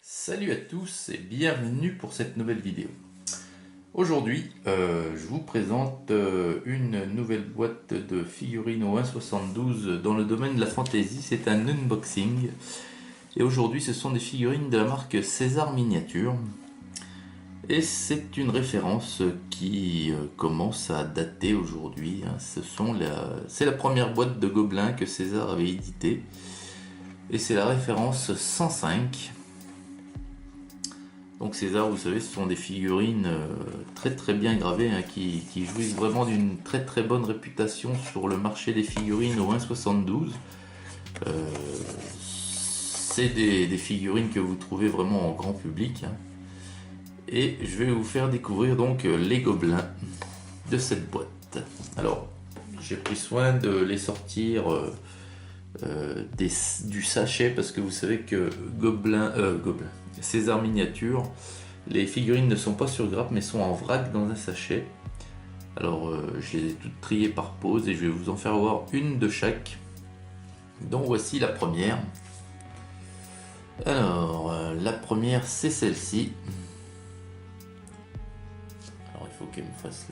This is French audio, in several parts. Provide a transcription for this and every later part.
Salut à tous et bienvenue pour cette nouvelle vidéo. Aujourd'hui, je vous présente une nouvelle boîte de figurines au 1,72 dans le domaine de la fantasy. C'est un unboxing. Et aujourd'hui, ce sont des figurines de la marque César Miniature. Et c'est une référence qui commence à dater aujourd'hui. C'est la première boîte de Gobelins que César avait éditée. Et c'est la référence 105. Donc César, vous savez, ce sont des figurines très bien gravées qui jouissent vraiment d'une très bonne réputation sur le marché des figurines au 1,72. C'est des figurines que vous trouvez vraiment en grand public. Et je vais vous faire découvrir donc les gobelins de cette boîte. Alors, j'ai pris soin de les sortir du sachet parce que vous savez que César Miniature, les figurines ne sont pas sur grappe mais sont en vrac dans un sachet. Alors je les ai toutes triées par pose et je vais vous en faire voir une de chaque. Donc voici la première. Alors la première c'est celle-ci. Alors il faut qu'elle me fasse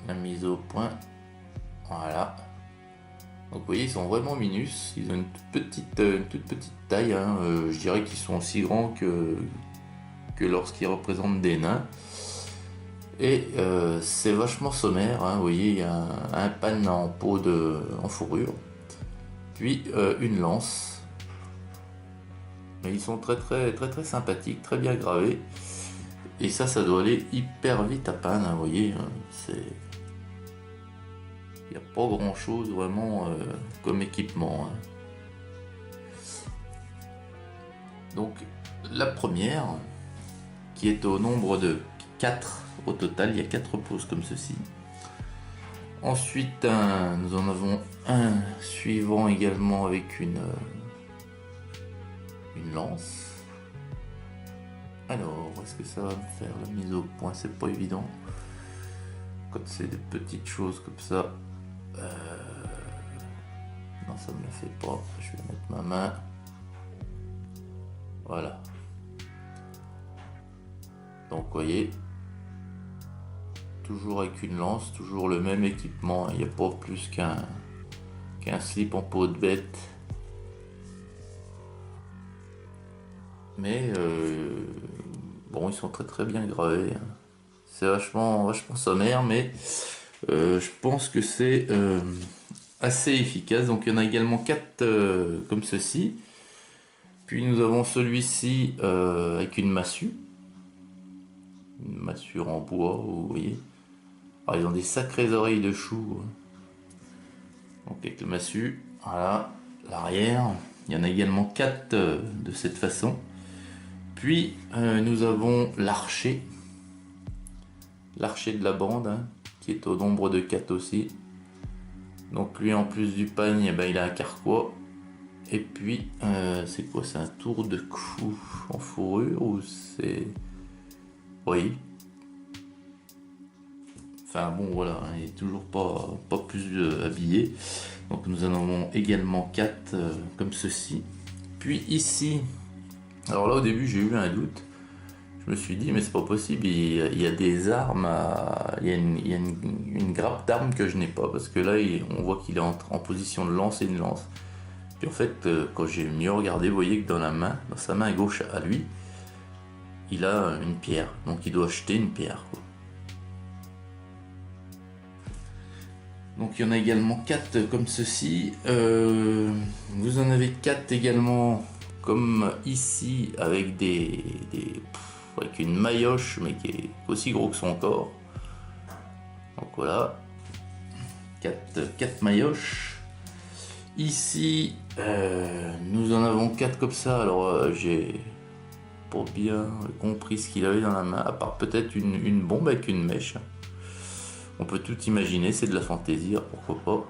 la mise au point. Voilà. Donc vous voyez, ils sont vraiment minus, ils ont une toute petite taille, je dirais qu'ils sont aussi grands que lorsqu'ils représentent des nains. Et c'est vachement sommaire, vous voyez, il y a un pan en peau en fourrure, puis une lance. Mais ils sont très sympathiques, très bien gravés. Et ça doit aller hyper vite à panne, vous voyez, il n'y a pas grand chose vraiment comme équipement. Donc la première, qui est au nombre de 4 au total, il y a 4 poses comme ceci. Ensuite nous en avons un suivant également avec une lance. Alors est-ce que ça va me faire la mise au point? C'est pas évident quand c'est des petites choses comme ça. Non, ça me le fait pas. Je vais mettre ma main. Voilà. Donc vous voyez, toujours avec une lance, toujours le même équipement. Il n'y a pas plus qu'un slip en peau de bête. Mais bon, ils sont très bien gravés. C'est vachement sommaire, mais je pense que c'est assez efficace. Donc il y en a également 4 comme ceci. Puis nous avons celui-ci avec une massue en bois, vous voyez. Alors, ils ont des sacrées oreilles de chou. Donc avec le massue, voilà, l'arrière. Il y en a également 4 de cette façon. Puis nous avons l'archer de la bande, qui est au nombre de 4 aussi. Donc lui, en plus du pagne, il a un carquois. Et puis c'est quoi, c'est un tour de cou en fourrure ou c'est... Oui. Enfin bon, voilà, il est toujours pas plus habillé. Donc nous en avons également 4 comme ceci. Puis ici, alors là au début j'ai eu un doute. Je me suis dit mais c'est pas possible, il y a des armes, il y a une grappe d'armes que je n'ai pas. Parce que là on voit qu'il est en position de lancer une lance. Puis en fait quand j'ai mieux regardé, vous voyez que dans sa main gauche à lui, il a une pierre. Donc il doit jeter une pierre, quoi. Donc il y en a également 4 comme ceci. Vous en avez 4 également comme ici avec avec une maillotche mais qui est aussi gros que son corps. Donc voilà, 4 maillotches. Ici nous en avons 4 comme ça. Alors j'ai pas bien compris ce qu'il avait dans la main, à part peut-être une bombe avec une mèche. On peut tout imaginer, c'est de la fantaisie, pourquoi pas.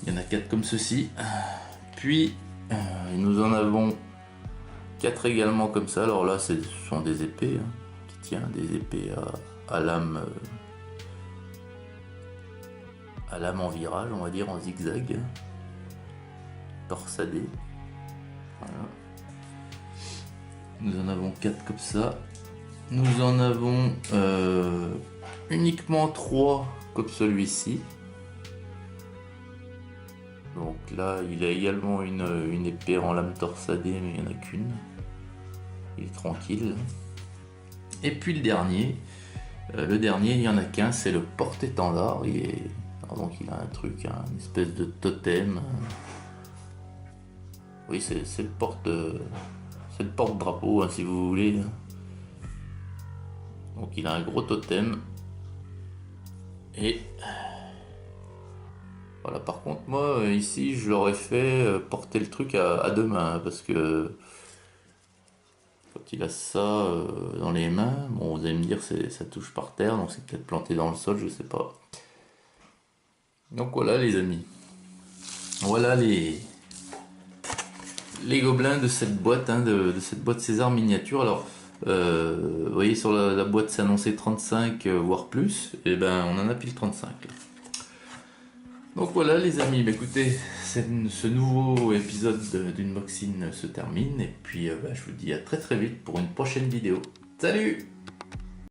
Il y en a 4 comme ceci. Puis nous en avons 4 également comme ça. Alors là, ce sont des épées, qui tiennent des épées à lame en virage, on va dire, en zigzag, torsadé. Voilà. Nous en avons 4 comme ça. Nous en avons uniquement 3 comme celui-ci. Donc là, il a également une épée en lame torsadée, mais il n'y en a qu'une. Il est tranquille. Et puis le dernier, il n'y en a qu'un, c'est le porte-étendard. Donc il a un truc, une espèce de totem. Oui, c'est le porte-drapeau, hein, si vous voulez. Donc il a un gros totem. Et voilà, par contre, moi, ici, je l'aurais fait porter le truc à deux mains, hein, parce que quand il a ça dans les mains, bon, vous allez me dire, ça touche par terre, donc c'est peut-être planté dans le sol, je sais pas. Donc voilà, les amis. Voilà les gobelins de cette boîte, hein, de cette boîte César miniature. Alors, vous voyez, sur la boîte, c'est annoncé 35, voire plus. Et ben, on en a pile 35, là. Donc voilà les amis, bah, écoutez, ce nouveau épisode d'Unboxing se termine et puis je vous dis à très très vite pour une prochaine vidéo. Salut!